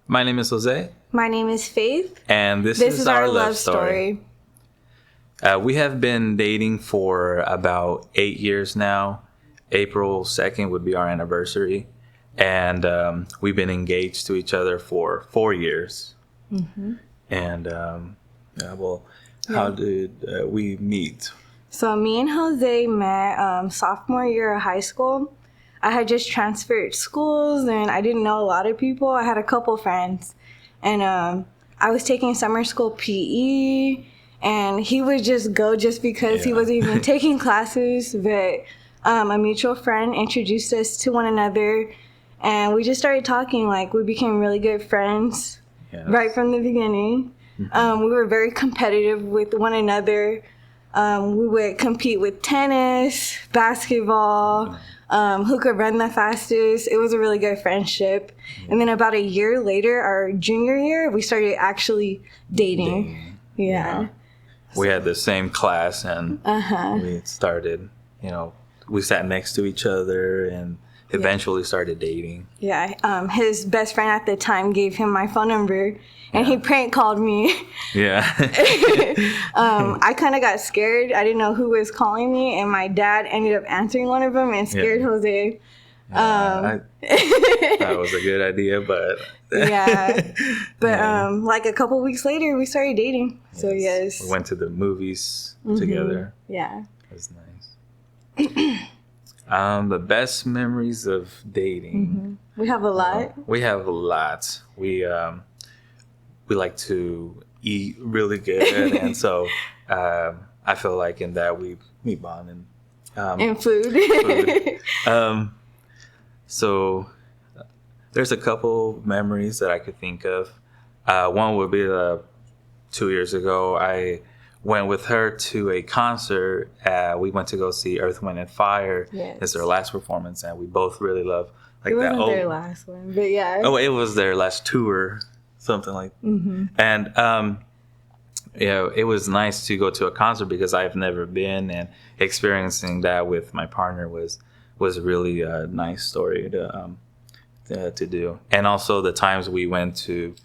My name is Jose. My name is Faith. And this is our love story. We have been dating for about 8 years now. April 2nd would be our anniversary. And we've been engaged to each other for 4 years. Mm-hmm. And, how did we meet? So me and Jose met sophomore year of high school. I had just transferred schools and I didn't know a lot of people. I had a couple friends. And I was taking summer school PE. And he would just go just because he wasn't even taking classes. But a mutual friend introduced us to one another. And we just started talking. Like, we became really good friends right from the beginning. Mm-hmm. We were very competitive with one another. We would compete with tennis, basketball, who could run the fastest. It was a really good friendship. And then about a year later, our junior year, we started actually dating. Yeah. We had the same class and we started, we sat next to each other and eventually started dating. Yeah. His best friend at the time gave him my phone number and he prank called me. Yeah. I kind of got scared. I didn't know who was calling me and my dad ended up answering one of them and scared Jose. That was a good idea, but like a couple weeks later we started dating. So yes, we went to the movies together. Yeah, it was nice. The best memories of dating. We have a lot. We like to eat really good, and so I feel like in that we bond and food. So there's a couple memories that I could think of. One would be 2 years ago. I went with her to a concert. We went to go see Earth, Wind, and Fire. Yes. It's their last performance, and we both really love it wasn't their last one, but yeah. Oh, it was their last tour, something like. And it was nice to go to a concert because I've never been, and experiencing that with my partner was really a nice story to do. And also the times we went to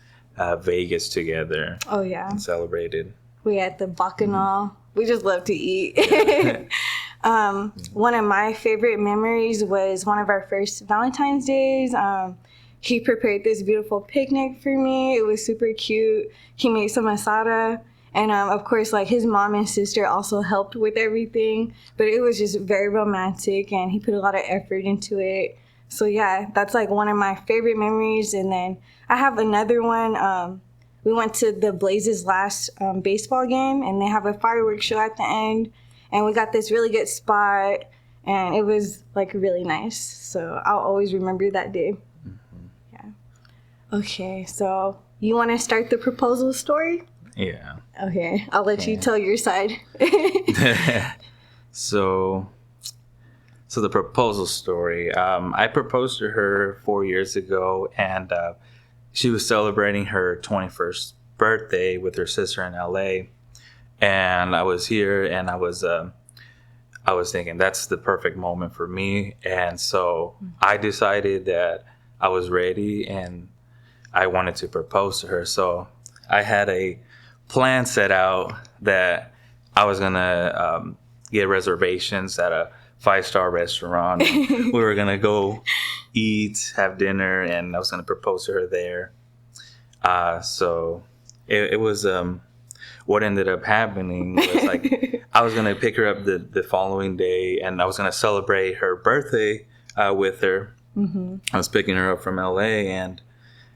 Vegas together. Oh yeah. And celebrated. We had the Bacchanal. We just love to eat. One of my favorite memories was one of our first Valentine's days. He prepared this beautiful picnic for me. It was super cute. He made some asada. And of course, like his mom and sister also helped with everything. But it was just very romantic and he put a lot of effort into it. So yeah, that's like one of my favorite memories. And then I have another one. We went to the Blazers' last baseball game and they have a fireworks show at the end. And we got this really good spot and it was like really nice. So I'll always remember that day. Yeah. Okay, so you want to start the proposal story? Yeah. Okay, I'll let you tell your side. So the proposal story. I proposed to her 4 years ago, and she was celebrating her 21st birthday with her sister in LA. And I was here, and I was thinking that's the perfect moment for me. And so I decided that I was ready, and I wanted to propose to her. So I had a plan set out that I was gonna get reservations at a 5-star restaurant. We were gonna go eat, have dinner, and I was gonna propose to her there. So it was what ended up happening was like I was gonna pick her up the following day, and I was gonna celebrate her birthday with her. I was picking her up from LA, and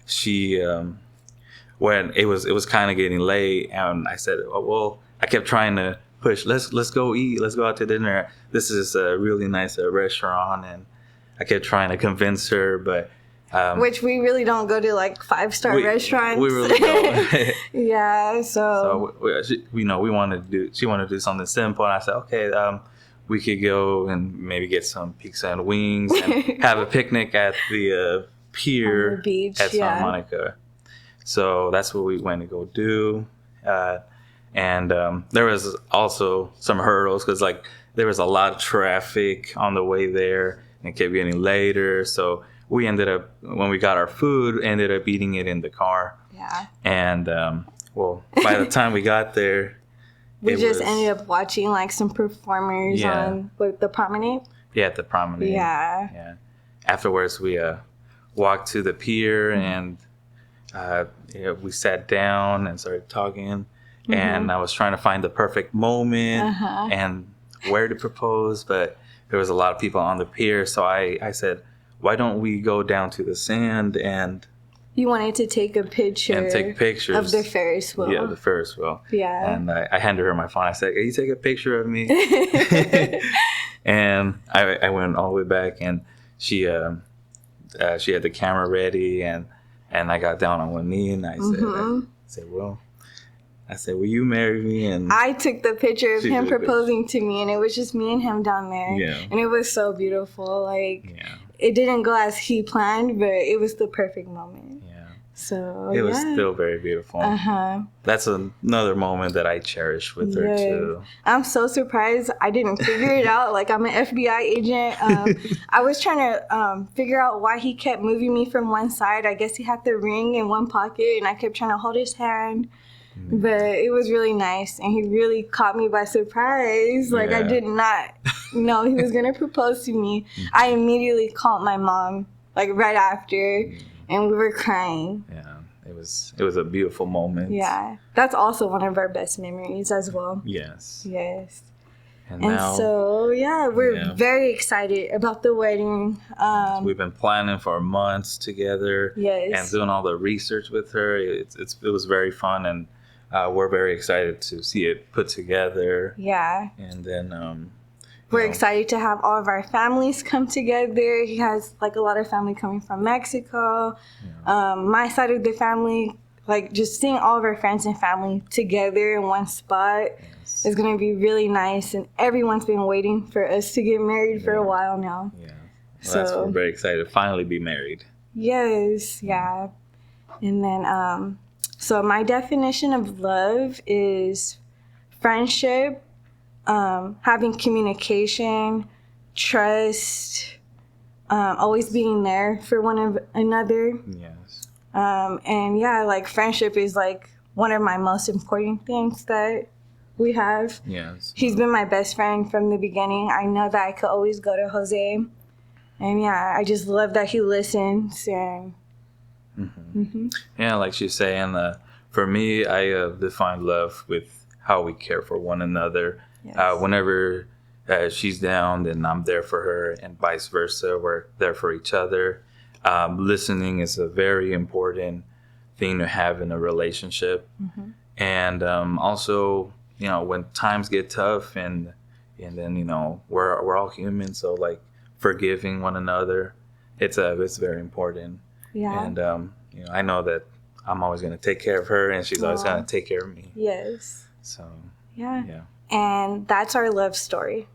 she when it was kind of getting late, and I said, oh, well, I kept trying to push, let's go eat, let's go out to dinner. This is a really nice restaurant, and I kept trying to convince her, but which we really don't go to like 5-star restaurants. We really don't. Yeah, so we wanted to do. She wanted to do something simple, and I said, okay, we could go and maybe get some pizza and wings and have a picnic at the pier on the beach, at Santa Monica. So that's what we went to go do. And there was also some hurdles because like there was a lot of traffic on the way there and it kept getting later. So we ended up, when we got our food, ended up eating it in the car. Yeah. And well, by the time we got there, we just ended up watching like some performers on the promenade. Yeah, at the promenade. Yeah. Yeah. Afterwards, we walked to the pier and we sat down and started talking. And I was trying to find the perfect moment and where to propose, but there was a lot of people on the pier. So I said, why don't we go down to the sand and... You wanted to take a picture. And take pictures. Of the Ferris wheel. Yeah, the Ferris wheel. Yeah. And I handed her my phone. I said, can you take a picture of me? And I went all the way back, and she had the camera ready, and I got down on one knee, and I said, will you marry me? And I took the picture of him proposing to me, and it was just me and him down there. Yeah. And it was so beautiful. Like, it didn't go as he planned, but it was the perfect moment. Yeah. So, it was still very beautiful. That's another moment that I cherish with her, too. I'm so surprised I didn't figure it out. Like, I'm an FBI agent. I was trying to figure out why he kept moving me from one side. I guess he had the ring in one pocket, and I kept trying to hold his hand. But it was really nice, and he really caught me by surprise. Like, I did not know he was going to propose to me. I immediately called my mom, like, right after, and we were crying. Yeah, it was a beautiful moment. Yeah, that's also one of our best memories as well. Yes. Yes. And now, so, we're very excited about the wedding. We've been planning for months together. Yes. And doing all the research with her. It was very fun, and we're very excited to see it put together. Yeah. And then we're excited to have all of our families come together. He has like a lot of family coming from Mexico. Yeah. My side of the family, like just seeing all of our friends and family together in one spot is going to be really nice. And everyone's been waiting for us to get married for a while now. Yeah. Well, we're very excited to finally be married. Yes. Yeah. And then, so my definition of love is friendship, having communication, trust, always being there for one another. Yes. And like friendship is like one of my most important things that we have. Yes. He's been my best friend from the beginning. I know that I could always go to Jose. And I just love that he listens. And yeah, like she's saying, for me, I define love with how we care for one another. Yes. Whenever she's down, then I'm there for her, and vice versa. We're there for each other. Listening is a very important thing to have in a relationship. And also, when times get tough, and then we're all human, so like forgiving one another, it's very important. Yeah. And I know that I'm always going to take care of her, and she's always going to take care of me. Yes. So yeah. And that's our love story.